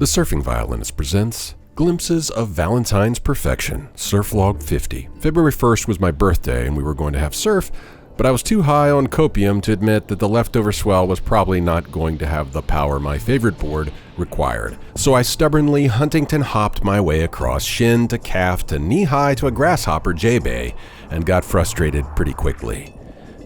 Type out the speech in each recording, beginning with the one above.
The Surfing Violinist presents Glimpses of Valentine's Perfection, Surf Log 50. February 1st was my birthday and we were going to have surf, but I was too high on copium to admit that the leftover swell was probably not going to have the power my favorite board required. So I stubbornly Huntington hopped my way across shin to calf to knee-high to a grasshopper J-Bay and got frustrated pretty quickly.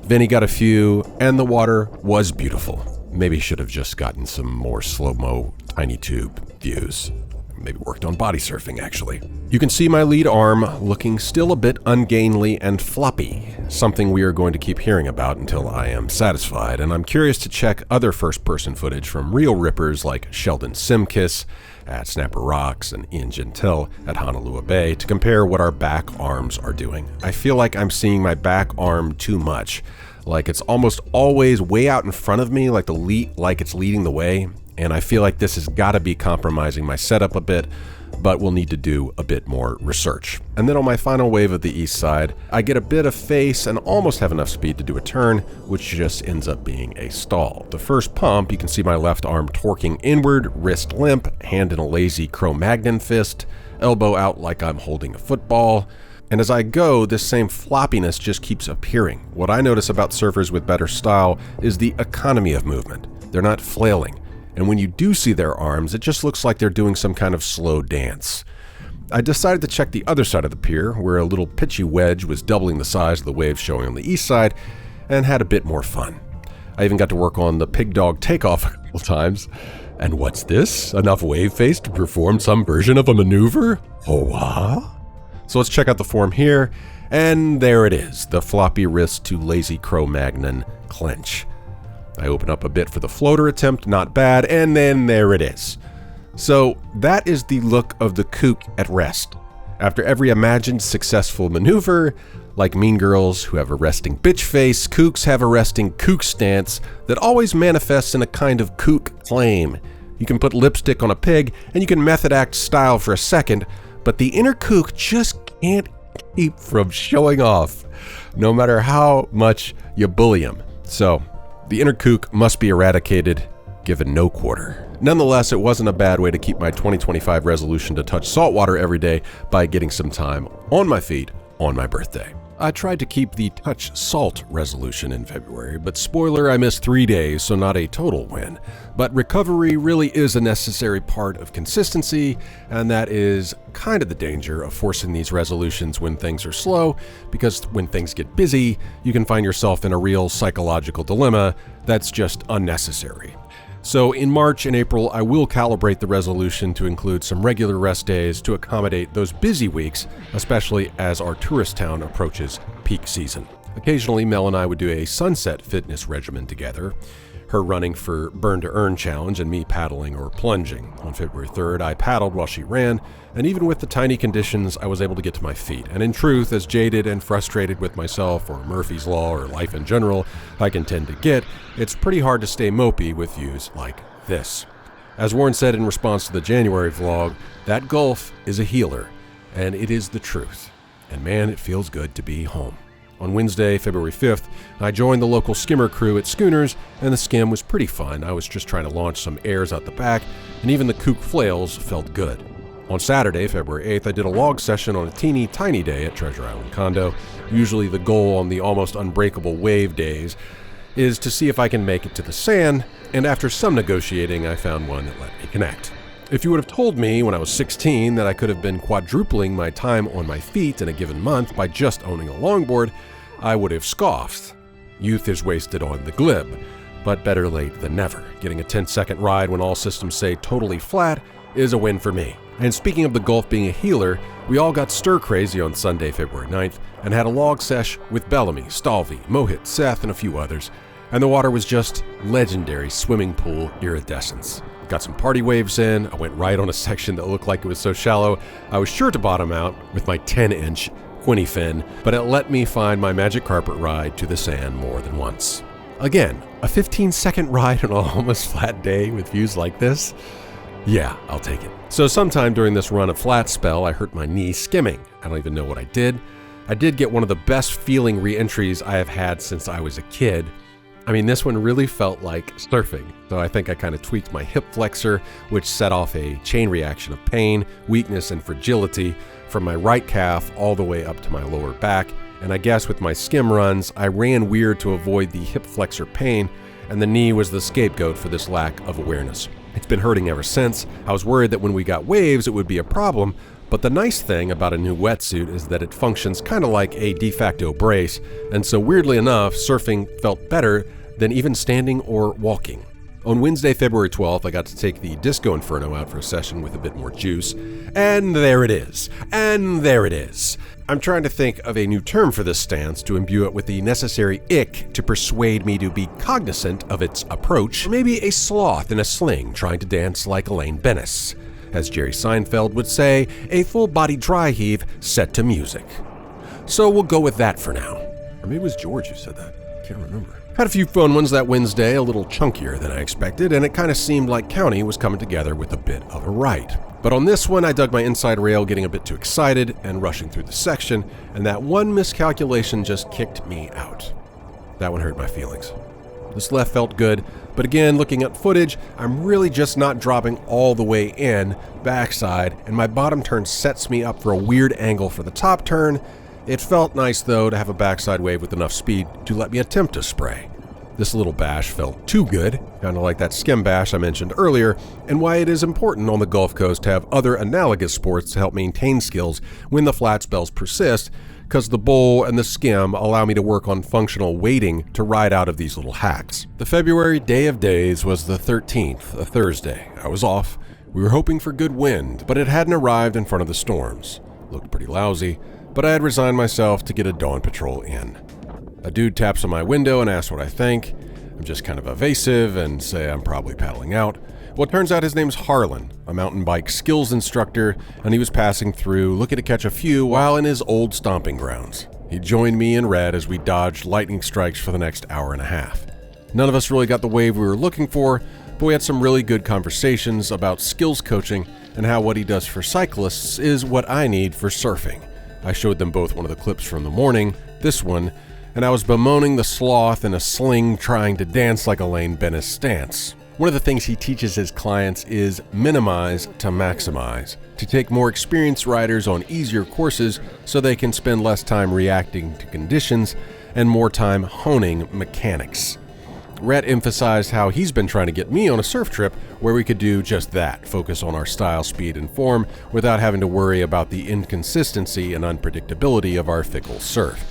Vinny got a few, and the water was beautiful. Maybe should have just gotten some more slow-mo tiny tube views. Maybe worked on body surfing, actually. You can see my lead arm looking still a bit ungainly and floppy, something we are going to keep hearing about until I am satisfied, and I'm curious to check other first-person footage from real rippers like Sheldon Simkiss at Snapper Rocks and Ian Gentile at Honolulu Bay to compare what our back arms are doing. I feel like I'm seeing my back arm too much, like it's almost always way out in front of me, like it's leading the way, and I feel like this has got to be compromising my setup a bit, but we'll need to do a bit more research. And then on my final wave of the east side, I get a bit of face and almost have enough speed to do a turn, which just ends up being a stall. The first pump, you can see my left arm torquing inward, wrist limp, hand in a lazy Cro-Magnon fist, elbow out like I'm holding a football. And as I go, this same floppiness just keeps appearing. What I notice about surfers with better style is the economy of movement. They're not flailing. And when you do see their arms, it just looks like they're doing some kind of slow dance. I decided to check the other side of the pier, where a little pitchy wedge was doubling the size of the waves showing on the east side, and had a bit more fun. I even got to work on the pig dog takeoff a couple times. And what's this? Enough wave face to perform some version of a maneuver? Oh, what? So let's check out the form here, and there it is, the floppy wrist to lazy Cro-Magnon clench. I open up a bit for the floater attempt, not bad, and then there it is. So that is the look of the kook at rest. After every imagined successful maneuver, like mean girls who have a resting bitch face, kooks have a resting kook stance that always manifests in a kind of kook claim. You can put lipstick on a pig, and you can method act style for a second, but the inner kook just can't keep from showing off, no matter how much you bully him. So, the inner kook must be eradicated, given no quarter. Nonetheless, it wasn't a bad way to keep my 2025 resolution to touch saltwater every day by getting some time on my feet on my birthday. I tried to keep the touch salt resolution in February, but spoiler, I missed 3 days, so not a total win. But recovery really is a necessary part of consistency, and that is kind of the danger of forcing these resolutions when things are slow, because when things get busy, you can find yourself in a real psychological dilemma that's just unnecessary. So in March and April, I will calibrate the resolution to include some regular rest days to accommodate those busy weeks, especially as our tourist town approaches peak season. Occasionally, Mel and I would do a sunset fitness regimen together, her running for Burn to Earn challenge and me paddling or plunging. On February 3rd, I paddled while she ran, and even with the tiny conditions, I was able to get to my feet. And in truth, as jaded and frustrated with myself or Murphy's Law or life in general I can tend to get, it's pretty hard to stay mopey with views like this. As Warren said in response to the January vlog, that Gulf is a healer, and it is the truth. And man, it feels good to be home. On Wednesday, February 5th, I joined the local skimmer crew at Schooners, and the skim was pretty fun. I was just trying to launch some airs out the back, and even the kook flails felt good. On Saturday, February 8th, I did a log session on a teeny tiny day at Treasure Island Condo. Usually the goal on the almost unbreakable wave days is to see if I can make it to the sand, and after some negotiating, I found one that let me connect. If you would have told me when I was 16 that I could have been quadrupling my time on my feet in a given month by just owning a longboard, I would have scoffed. Youth is wasted on the glib, but better late than never. Getting a 10-second ride when all systems say totally flat is a win for me. And speaking of the Gulf being a healer, we all got stir crazy on Sunday, February 9th, and had a log sesh with Bellamy, Stalvey, Mohit, Seth, and a few others. And the water was just legendary swimming pool iridescence. Got some party waves in. I went right on a section that looked like it was so shallow I was sure to bottom out with my 10-inch Quinny fin, but it let me find my magic carpet ride to the sand more than once. Again, a 15-second ride on an almost flat day with views like this? Yeah, I'll take it. So sometime during this run of flat spell, I hurt my knee skimming. I don't even know what I did. I did get one of the best feeling re-entries I have had since I was a kid. I mean, this one really felt like surfing. So I think I kind of tweaked my hip flexor, which set off a chain reaction of pain, weakness, and fragility from my right calf all the way up to my lower back. And I guess with my skim runs, I ran weird to avoid the hip flexor pain, and the knee was the scapegoat for this lack of awareness. It's been hurting ever since. I was worried that when we got waves, it would be a problem, but the nice thing about a new wetsuit is that it functions kind of like a de facto brace, and so weirdly enough, surfing felt better than even standing or walking. On Wednesday, February 12th, I got to take the Disco Inferno out for a session with a bit more juice, and there it is. And there it is. I'm trying to think of a new term for this stance to imbue it with the necessary ick to persuade me to be cognizant of its approach. Or maybe a sloth in a sling trying to dance like Elaine Bennis. As Jerry Seinfeld would say, a full-body dry heave set to music. So we'll go with that for now. Or maybe it was George who said that. Can't remember. Had a few fun ones that Wednesday, a little chunkier than I expected, and it kind of seemed like County was coming together with a bit of a right. But on this one, I dug my inside rail, getting a bit too excited and rushing through the section, and that one miscalculation just kicked me out. That one hurt my feelings. This left felt good, but again, looking at footage, I'm really just not dropping all the way in, backside, and my bottom turn sets me up for a weird angle for the top turn. It felt nice, though, to have a backside wave with enough speed to let me attempt to spray. This little bash felt too good, kind of like that skim bash I mentioned earlier, and why it is important on the Gulf Coast to have other analogous sports to help maintain skills when the flat spells persist, because the bowl and the skim allow me to work on functional weighting to ride out of these little hacks. The February day of days was the 13th, a Thursday. I was off. We were hoping for good wind, but it hadn't arrived in front of the storms. Looked pretty lousy, but I had resigned myself to get a dawn patrol in. A dude taps on my window and asks what I think. I'm just kind of evasive and say I'm probably paddling out. Well, it turns out his name's Harlan, a mountain bike skills instructor, and he was passing through looking to catch a few while in his old stomping grounds. He joined me in red as we dodged lightning strikes for the next hour and a half. None of us really got the wave we were looking for, but we had some really good conversations about skills coaching and how what he does for cyclists is what I need for surfing. I showed them both one of the clips from the morning, this one, and I was bemoaning the sloth in a sling trying to dance like Elaine Bennis stance. One of the things he teaches his clients is minimize to maximize, to take more experienced riders on easier courses so they can spend less time reacting to conditions and more time honing mechanics. Rhett emphasized how he's been trying to get me on a surf trip where we could do just that, focus on our style, speed, and form without having to worry about the inconsistency and unpredictability of our fickle surf.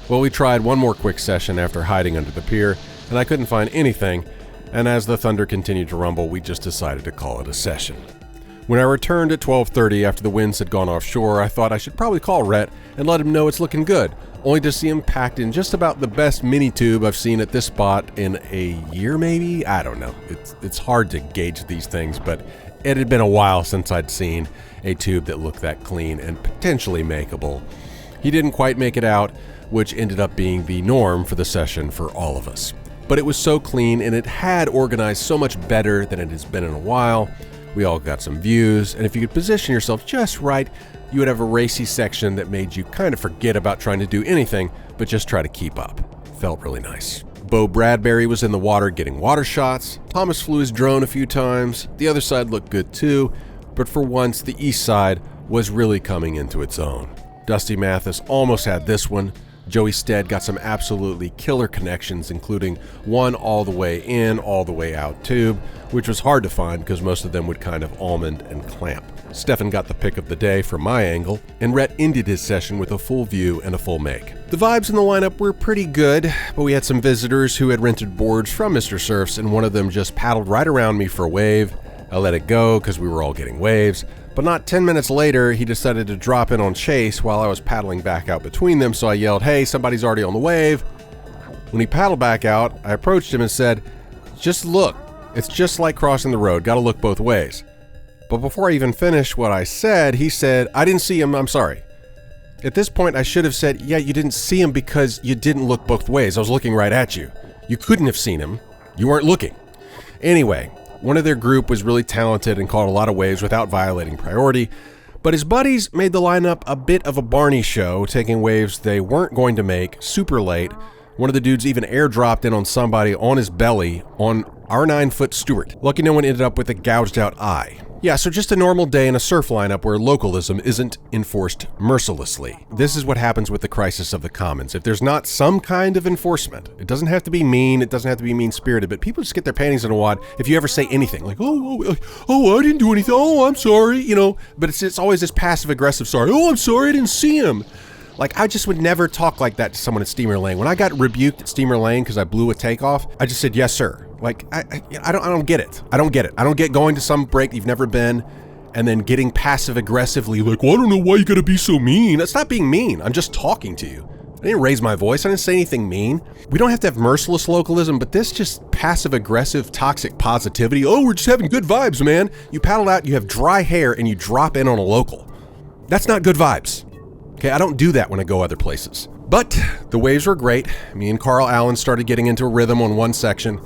Well, we tried one more quick session after hiding under the pier, and I couldn't find anything, and as the thunder continued to rumble, we just decided to call it a session. When I returned at 12:30 after the winds had gone offshore, I thought I should probably call Rhett and let him know it's looking good, only to see him packed in just about the best mini tube I've seen at this spot in a year maybe? I don't know. It's hard to gauge these things, but it had been a while since I'd seen a tube that looked that clean and potentially makeable. He didn't quite make it out, which ended up being the norm for the session for all of us. But it was so clean and it had organized so much better than it has been in a while. We all got some views, and if you could position yourself just right, you would have a racy section that made you kind of forget about trying to do anything, but just try to keep up. Felt really nice. Bo Bradbury was in the water getting water shots. Thomas flew his drone a few times. The other side looked good too, but for once the east side was really coming into its own. Dusty Mathis almost had this one. Joey Stead got some absolutely killer connections, including one all the way in, all the way out tube, which was hard to find because most of them would kind of almond and clamp. Stefan got the pick of the day from my angle, and Rhett ended his session with a full view and a full make. The vibes in the lineup were pretty good, but we had some visitors who had rented boards from Mr. Surfs, and one of them just paddled right around me for a wave. I let it go because we were all getting waves, but not 10 minutes later, he decided to drop in on Chase while I was paddling back out between them, so I yelled, "Hey, somebody's already on the wave." When he paddled back out, I approached him and said, "Just look, it's just like crossing the road, gotta look both ways." But before I even finished what I said, he said, "I didn't see him, I'm sorry." At this point, I should have said, "Yeah, you didn't see him because you didn't look both ways. I was looking right at you. You couldn't have seen him. You weren't looking." Anyway, one of their group was really talented and caught a lot of waves without violating priority, but his buddies made the lineup a bit of a Barney show, taking waves they weren't going to make super late One of the dudes even airdropped in on somebody on his belly on our 9-foot Stewart. Lucky no one ended up with a gouged out eye. Yeah, so just a normal day in a surf lineup where localism isn't enforced mercilessly. This is what happens with the crisis of the commons. If there's not some kind of enforcement, it doesn't have to be mean, it doesn't have to be mean-spirited, but people just get their panties in a wad if you ever say anything, like, I didn't do anything, I'm sorry, but it's always this passive-aggressive sorry, I'm sorry, I didn't see him. Like, I just would never talk like that to someone at Steamer Lane. When I got rebuked at Steamer Lane because I blew a takeoff, I just said, yes, sir. Like, I don't get it. I don't get it. I don't get going to some break you've never been and then getting passive-aggressively like, well, I don't know why you gotta be so mean. That's not being mean. I'm just talking to you. I didn't raise my voice. I didn't say anything mean. We don't have to have merciless localism, but this just passive-aggressive, toxic positivity. Oh, we're just having good vibes, man. You paddle out, you have dry hair, and you drop in on a local. That's not good vibes. Okay, I don't do that when I go other places. But the waves were great. Me and Carl Allen started getting into a rhythm on one section,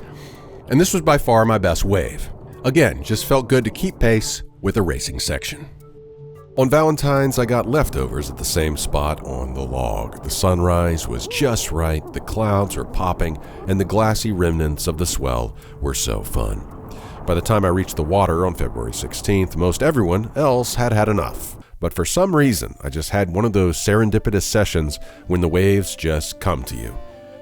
and this was by far my best wave. Again, just felt good to keep pace with a racing section. On Valentine's, I got leftovers at the same spot on the log. The sunrise was just right, the clouds were popping, and the glassy remnants of the swell were so fun. By the time I reached the water on February 16th, most everyone else had had enough. But for some reason, I just had one of those serendipitous sessions when the waves just come to you.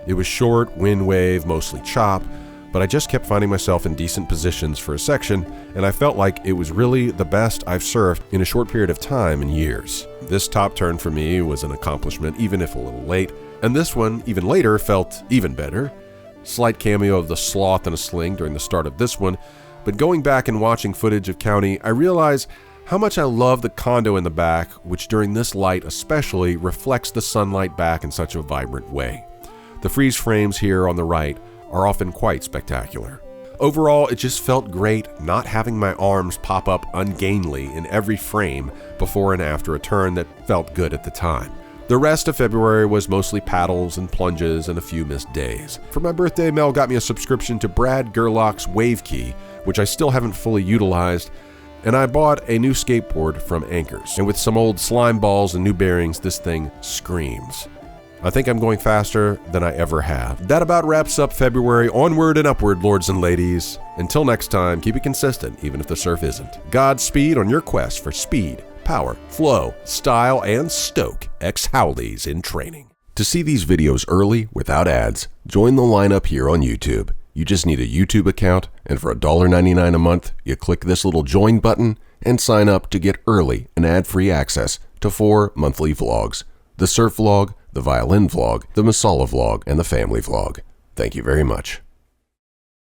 It was short, wind wave, mostly chop, but I just kept finding myself in decent positions for a section, and I felt like it was really the best I've surfed in a short period of time in years. This top turn for me was an accomplishment, even if a little late, and this one, even later, felt even better. Slight cameo of the sloth in a sling during the start of this one, but going back and watching footage of County, I realize how much I love the condo in the back, which during this light especially reflects the sunlight back in such a vibrant way. The freeze frames here on the right are often quite spectacular. Overall, it just felt great not having my arms pop up ungainly in every frame before and after a turn that felt good at the time. The rest of February was mostly paddles and plunges and a few missed days. For my birthday, Mel got me a subscription to Brad Gerlach's Wave Key, which I still haven't fully utilized, and I bought a new skateboard from Anchors. And with some old slime balls and new bearings, this thing screams. I think I'm going faster than I ever have. That about wraps up February. Onward and upward, lords and ladies. Until next time, keep it consistent, even if the surf isn't. Godspeed on your quest for speed, power, flow, style, and stoke ex-Howleys in training. To see these videos early, without ads, join the lineup here on YouTube. You just need a YouTube account, and for $1.99 a month, you click this little join button and sign up to get early and ad-free access to 4 monthly vlogs: the surf vlog, the violin vlog, the Masala vlog, and the family vlog. Thank you very much.